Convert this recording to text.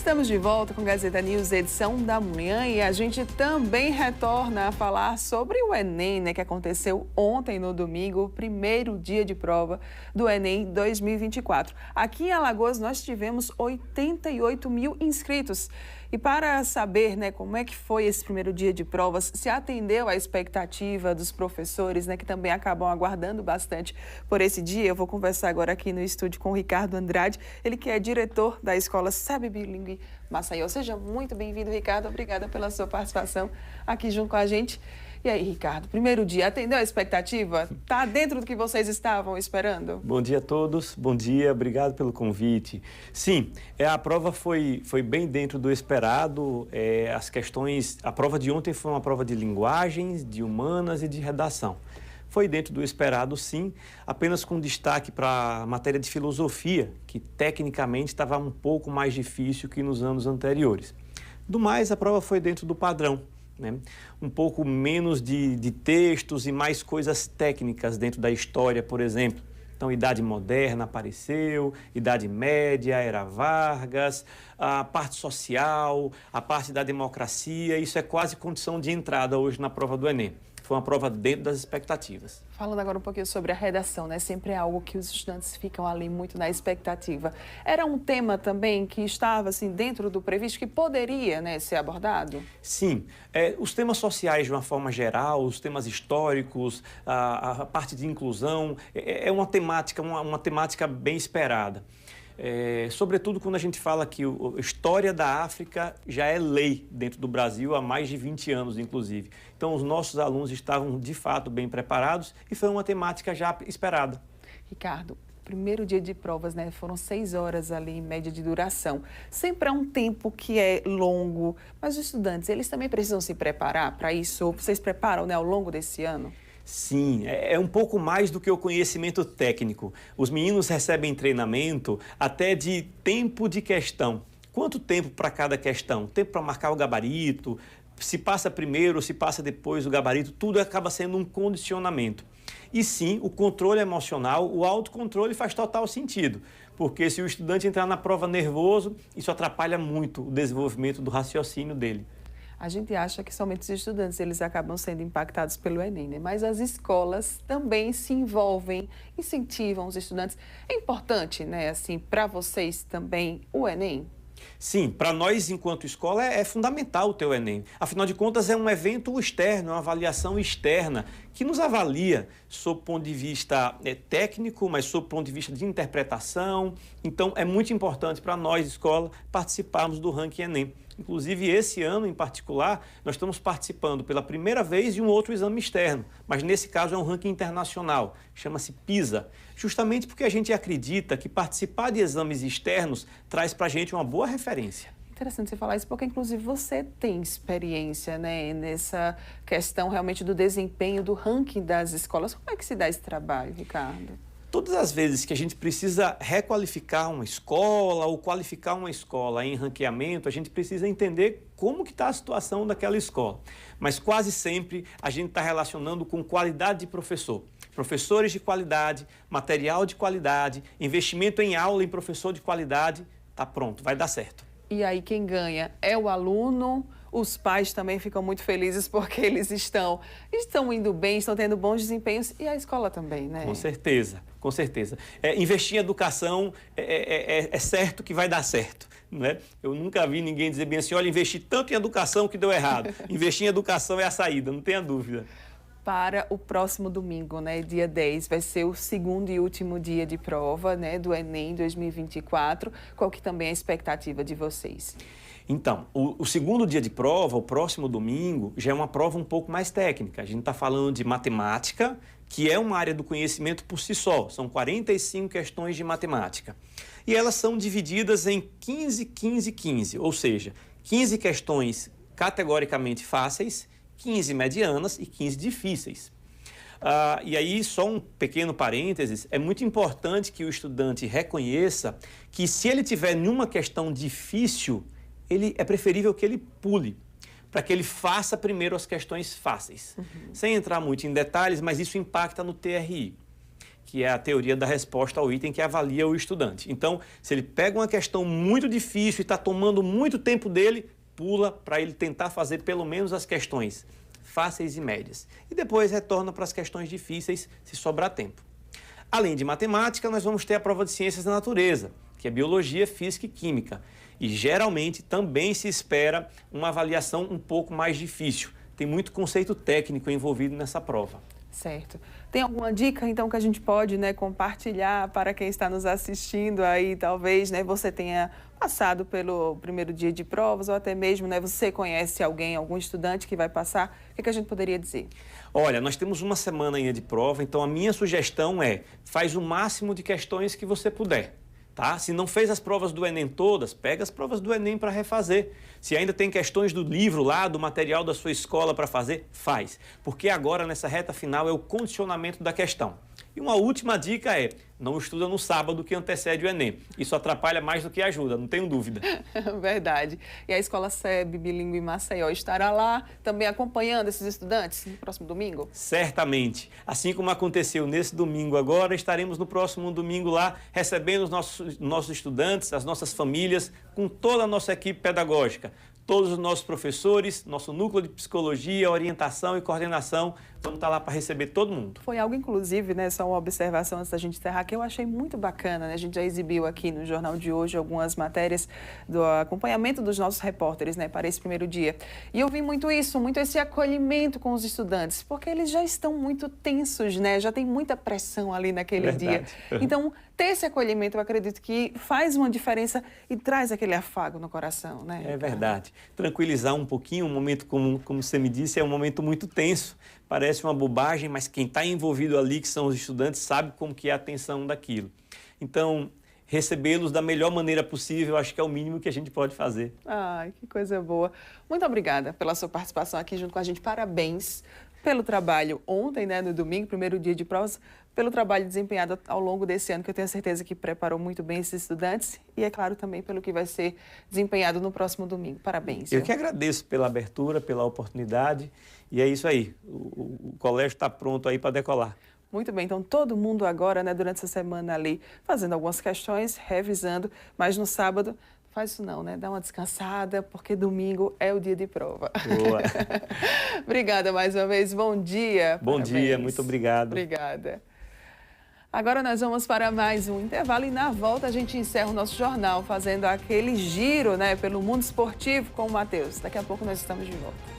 Estamos de volta com Gazeta News, edição da manhã, e a gente também retorna a falar sobre o Enem, né, que aconteceu ontem, no domingo, primeiro dia de prova do Enem 2024. Aqui em Alagoas, nós tivemos 88 mil inscritos. E para saber, né, como é que foi esse primeiro dia de provas, se atendeu à expectativa dos professores, né, que também acabam aguardando bastante por esse dia, eu vou conversar agora aqui no estúdio com o Ricardo Andrade, ele que é diretor da Escola SEB Bilingue Maceió. Seja muito bem-vindo, Ricardo. Obrigada pela sua participação aqui junto com a gente. E aí, Ricardo, primeiro dia, atendeu a expectativa? Está dentro do que vocês estavam esperando? Bom dia a todos, bom dia, obrigado pelo convite. Sim, a prova foi bem dentro do esperado. A prova de ontem foi uma prova de linguagens, de humanas e de redação. Foi dentro do esperado, sim, apenas com destaque para a matéria de filosofia, que tecnicamente estava um pouco mais difícil que nos anos anteriores. Do mais, a prova foi dentro do padrão, né? Um pouco menos de textos e mais coisas técnicas dentro da história, por exemplo. Então, Idade Moderna apareceu, Idade Média, Era Vargas, a parte social, a parte da democracia, isso é quase condição de entrada hoje na prova do Enem. Foi uma prova dentro das expectativas. Falando agora um pouquinho sobre a redação, né? Sempre é algo que os estudantes ficam ali muito na expectativa. Era um tema também que estava assim dentro do previsto, que poderia, né, ser abordado? Sim. Os temas sociais de uma forma geral, os temas históricos, a parte de inclusão, é uma temática bem esperada. Sobretudo quando a gente fala que a história da África já é lei dentro do Brasil há mais de 20 anos, inclusive. Então, os nossos alunos estavam, de fato, bem preparados e foi uma temática já esperada. Ricardo, primeiro dia de provas, né? Foram 6 horas ali, em média de duração. Sempre é um tempo que é longo, mas os estudantes, eles também precisam se preparar para isso? Vocês preparam, né, ao longo desse ano? Sim, é um pouco mais do que o conhecimento técnico. Os meninos recebem treinamento até de tempo de questão. Quanto tempo para cada questão? Tempo para marcar o gabarito, se passa primeiro, se passa depois o gabarito, tudo acaba sendo um condicionamento. E sim, o controle emocional, o autocontrole faz total sentido, porque se o estudante entrar na prova nervoso, isso atrapalha muito o desenvolvimento do raciocínio dele. A gente acha que somente os estudantes eles acabam sendo impactados pelo Enem, né? Mas as escolas também se envolvem, incentivam os estudantes. É importante, né, assim, para vocês também o Enem? Sim, para nós, enquanto escola, é fundamental o teu Enem. Afinal de contas, é um evento externo, é uma avaliação externa que nos avalia sob o ponto de vista técnico, mas sob o ponto de vista de interpretação. Então, é muito importante para nós, escola, participarmos do ranking Enem. Inclusive, esse ano em particular, nós estamos participando pela primeira vez de um outro exame externo, mas nesse caso é um ranking internacional, chama-se PISA, justamente porque a gente acredita que participar de exames externos traz para a gente uma boa referência. Interessante você falar isso, porque inclusive você tem experiência, né, nessa questão realmente do desempenho do ranking das escolas. Como é que se dá esse trabalho, Ricardo? Todas as vezes que a gente precisa requalificar uma escola ou qualificar uma escola em ranqueamento, a gente precisa entender como que está a situação daquela escola. Mas quase sempre a gente está relacionando com qualidade de professor. Professores de qualidade, material de qualidade, investimento em aula em professor de qualidade, está pronto, vai dar certo. E aí quem ganha é o aluno, os pais também ficam muito felizes porque eles estão indo bem, estão tendo bons desempenhos e a escola também, né? Com certeza, com certeza. Investir em educação é certo que vai dar certo, né? Eu nunca vi ninguém dizer bem assim, olha, investi tanto em educação que deu errado. Investir em educação é a saída, não tenha dúvida. Para o próximo domingo, né, dia 10, vai ser o segundo e último dia de prova, né, do Enem 2024. Qual que também é a expectativa de vocês? Então, o segundo dia de prova, o próximo domingo, já é uma prova um pouco mais técnica. A gente está falando de matemática, que é uma área do conhecimento por si só. São 45 questões de matemática. E elas são divididas em 15, 15, 15, ou seja, 15 questões categoricamente fáceis, 15 medianas e 15 difíceis. E aí, só um pequeno parênteses, é muito importante que o estudante reconheça que se ele tiver numa questão difícil, é preferível que ele pule, para que ele faça primeiro as questões fáceis. Sem entrar muito em detalhes, mas isso impacta no TRI. que é a teoria da resposta ao item que avalia o estudante. Então, se ele pega uma questão muito difícil e está tomando muito tempo dele, pula para ele tentar fazer pelo menos as questões fáceis e médias. E depois retorna para as questões difíceis, se sobrar tempo. Além de matemática, nós vamos ter a prova de ciências da natureza, que é biologia, física e química. E geralmente também se espera uma avaliação um pouco mais difícil. Tem muito conceito técnico envolvido nessa prova. Certo. Tem alguma dica, então, que a gente pode, né, compartilhar para quem está nos assistindo aí, talvez, né, você tenha passado pelo primeiro dia de provas ou até mesmo, né, você conhece alguém, algum estudante que vai passar, o que a gente poderia dizer? Olha, nós temos uma semana ainda de prova, então a minha sugestão é, faz o máximo de questões que você puder. Tá? Se não fez as provas do Enem todas, pega as provas do Enem para refazer. Se ainda tem questões do livro lá, do material da sua escola para fazer, faz. Porque agora, nessa reta final, é o condicionamento da questão. E uma última dica é, não estuda no sábado que antecede o Enem. Isso atrapalha mais do que ajuda, não tenho dúvida. Verdade. E a Escola SEB Bilíngue Maceió estará lá também acompanhando esses estudantes no próximo domingo? Certamente. Assim como aconteceu nesse domingo agora, estaremos no próximo domingo lá recebendo os nossos estudantes, as nossas famílias, com toda a nossa equipe pedagógica. Todos os nossos professores, nosso núcleo de psicologia, orientação e coordenação, vamos estar lá para receber todo mundo. Foi algo, inclusive, né, só uma observação antes da gente encerrar, que eu achei muito bacana, né? A gente já exibiu aqui no Jornal de Hoje algumas matérias do acompanhamento dos nossos repórteres, né, para esse primeiro dia. E eu vi muito isso, muito esse acolhimento com os estudantes, porque eles já estão muito tensos, né? Já tem muita pressão ali naquele dia. Então, ter esse acolhimento, eu acredito que faz uma diferença e traz aquele afago no coração, né? É verdade. Tranquilizar um pouquinho, um momento, como você me disse, é um momento muito tenso. Parece uma bobagem, mas quem está envolvido ali, que são os estudantes, sabe como que é a tensão daquilo. Então, recebê-los da melhor maneira possível, acho que é o mínimo que a gente pode fazer. Ai, que coisa boa. Muito obrigada pela sua participação aqui junto com a gente. Parabéns pelo trabalho ontem, né, no domingo, primeiro dia de provas, pelo trabalho desempenhado ao longo desse ano, que eu tenho certeza que preparou muito bem esses estudantes e, é claro, também pelo que vai ser desempenhado no próximo domingo. Parabéns. Eu que agradeço pela abertura, pela oportunidade e é isso aí. O colégio está pronto aí para decolar. Muito bem, então todo mundo agora, né, durante essa semana ali, fazendo algumas questões, revisando, mas no sábado, faz isso não, né? Dá uma descansada, porque domingo é o dia de prova. Boa. Obrigada mais uma vez, bom dia. Bom Parabéns. dia, muito obrigado. Obrigada. Agora nós vamos para mais um intervalo e na volta a gente encerra o nosso jornal, fazendo aquele giro, né, pelo mundo esportivo com o Matheus. Daqui a pouco nós estamos de volta.